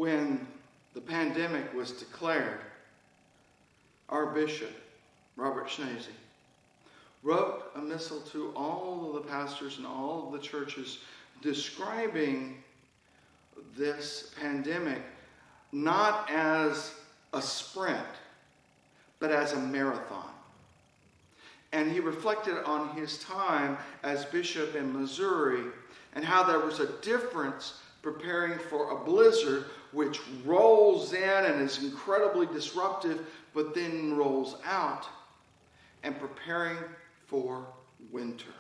when the pandemic was declared, our bishop, Robert Schnase, wrote a missal to all of the pastors and all of the churches describing this pandemic not as a sprint, but as a marathon. And he reflected on his time as bishop in Missouri and how there was a difference preparing for a blizzard which rolls in and is incredibly disruptive, but then rolls out, and preparing for winter.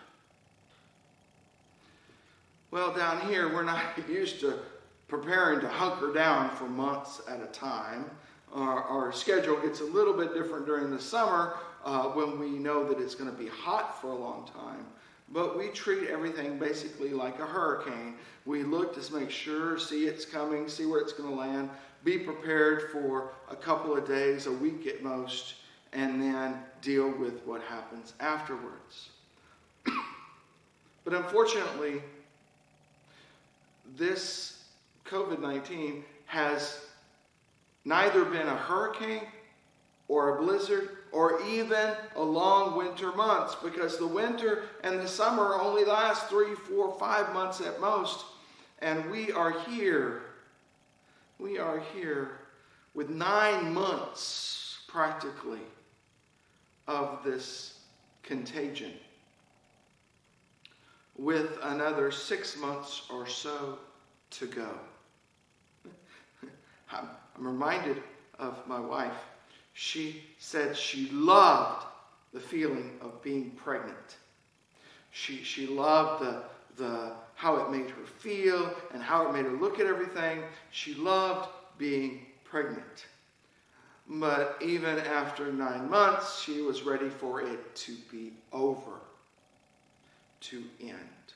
Well, down here, we're not used to preparing to hunker down for months at a time. Our schedule gets a little bit different during the summer when we know that it's going to be hot for a long time. But we treat everything basically like a hurricane. We look to make sure, see it's coming, see where it's going to land, be prepared for a couple of days, a week at most, and then deal with what happens afterwards. But unfortunately, this COVID-19 has neither been a hurricane or a blizzard or even a long winter months, because the winter and the summer only last 3, 4, 5 months at most. And we are here with 9 months practically of this contagion, with another 6 months or so to go. I'm reminded of my wife. She said she loved the feeling of being pregnant. She loved the how it made her feel and how it made her look at everything. She loved being pregnant. But even after 9 months, she was ready for it to be over, to end.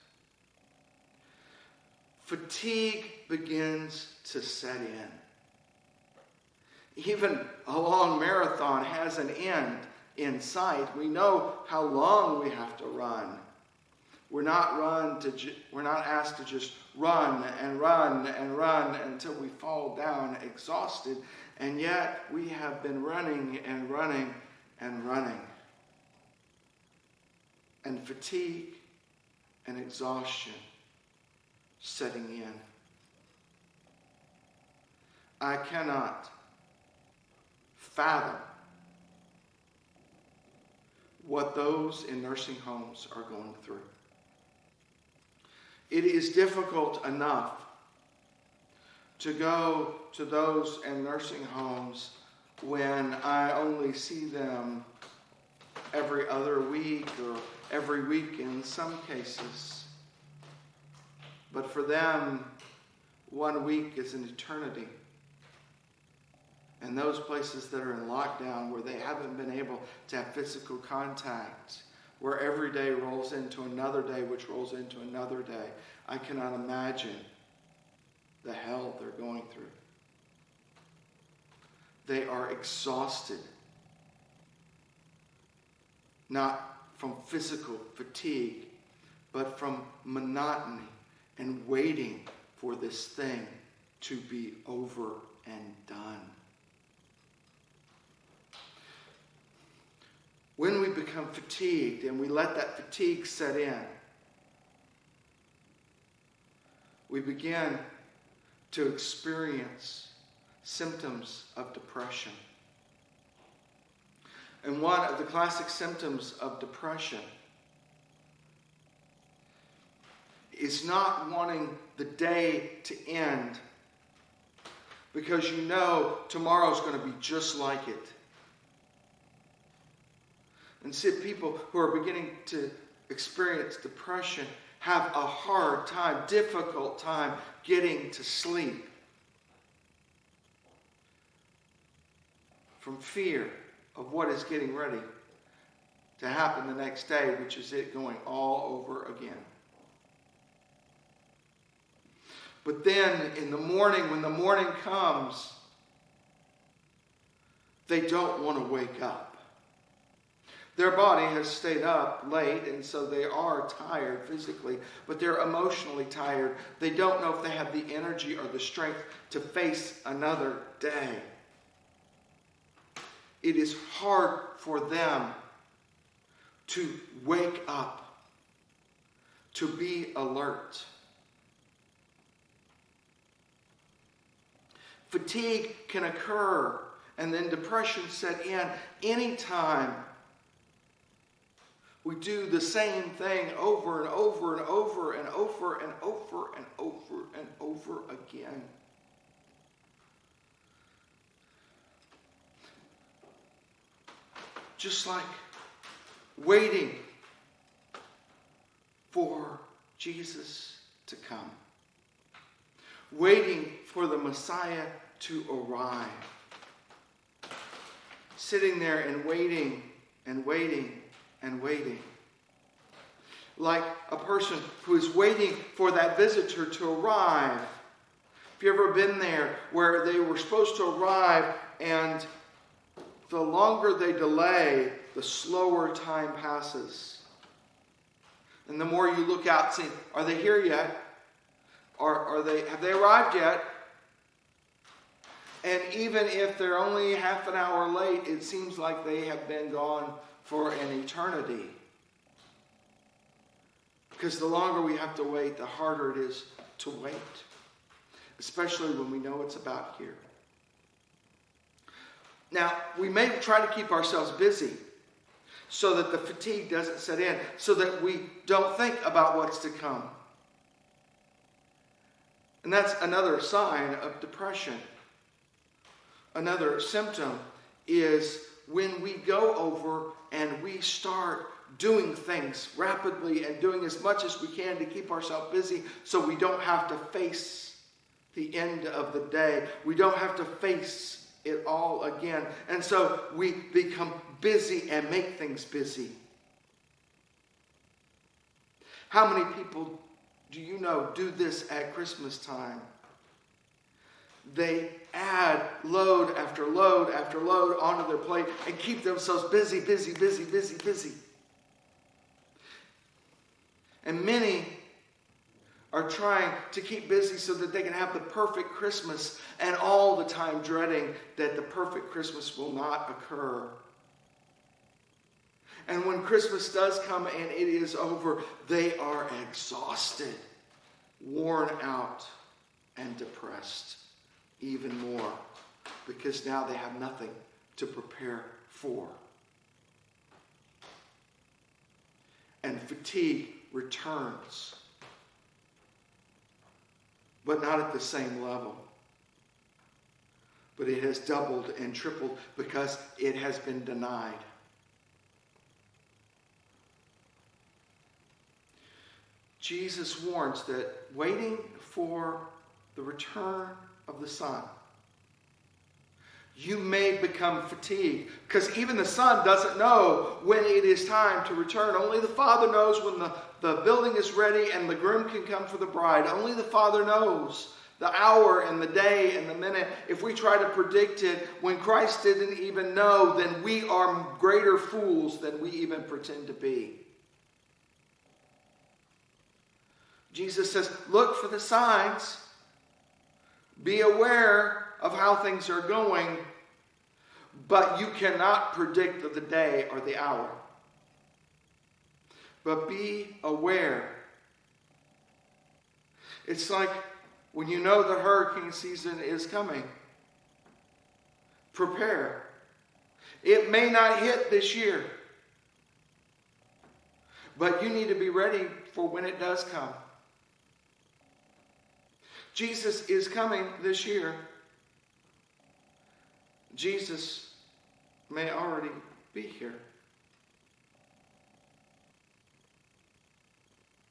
Fatigue begins to set in. Even a long marathon has an end in sight. We know how long we have to run. We're not asked to just run and run and run until we fall down exhausted. And yet we have been running and running and running. And fatigue and exhaustion setting in. I cannot fathom what those in nursing homes are going through. It is difficult enough to go to those in nursing homes when I only see them every other week or every week in some cases. But for them, 1 week is an eternity. And those places that are in lockdown, where they haven't been able to have physical contact, where every day rolls into another day, which rolls into another day, I cannot imagine the hell they're going through. They are exhausted, not from physical fatigue, but from monotony and waiting for this thing to be over and done. When we become fatigued and we let that fatigue set in, we begin to experience symptoms of depression. And one of the classic symptoms of depression is not wanting the day to end because you know tomorrow's going to be just like it. And see, people who are beginning to experience depression have a hard time, difficult time getting to sleep from fear of what is getting ready to happen the next day, which is it going all over again. But then in the morning, when the morning comes, they don't want to wake up. Their body has stayed up late, and so they are tired physically, but they're emotionally tired. They don't know if they have the energy or the strength to face another day. It is hard for them to wake up, to be alert. Fatigue can occur, and then depression set in anytime we do the same thing over and over and over and over and over and over and over again. Just like waiting for Jesus to come. Waiting for the Messiah to arrive. Sitting there and waiting and waiting and waiting. Like a person who is waiting for that visitor to arrive. Have you ever been there where they were supposed to arrive, and the longer they delay, the slower time passes? And the more you look out, see, are they here yet? Have they arrived yet? And even if they're only half an hour late, it seems like they have been gone for an eternity. Because the longer we have to wait, the harder it is to wait. Especially when we know it's about here. Now, we may try to keep ourselves busy so that the fatigue doesn't set in, so that we don't think about what's to come. And that's another sign of depression. Another symptom is when we go over and we start doing things rapidly and doing as much as we can to keep ourselves busy so we don't have to face the end of the day. We don't have to face it all again. And so we become busy and make things busy. How many people do you know do this at Christmas time? They add load after load after load onto their plate and keep themselves busy, busy, busy, busy, busy. And many are trying to keep busy so that they can have the perfect Christmas, and all the time dreading that the perfect Christmas will not occur. And when Christmas does come and it is over, they are exhausted, worn out, and depressed even more, because now they have nothing to prepare for. And fatigue returns, but not at the same level. But it has doubled and tripled because it has been denied. Jesus warns that waiting for the return of the Son, you may become fatigued, because even the Son doesn't know when it is time to return. Only the Father knows when the building is ready and the groom can come for the bride. Only the Father knows the hour and the day and the minute. If we try to predict it when Christ didn't even know, then we are greater fools than we even pretend to be. Jesus says, look for the signs. Be aware of how things are going, but you cannot predict the day or the hour. But be aware. It's like when you know the hurricane season is coming. Prepare. It may not hit this year, but you need to be ready for when it does come. Jesus is coming this year. Jesus may already be here.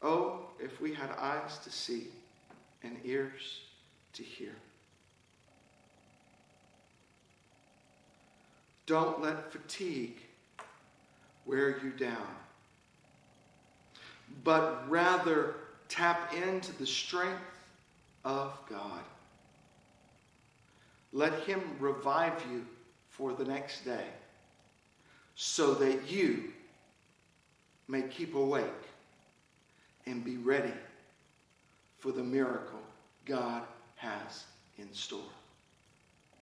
Oh, if we had eyes to see and ears to hear. Don't let fatigue wear you down, but rather tap into the strength of God. Let Him revive you for the next day so that you may keep awake and be ready for the miracle God has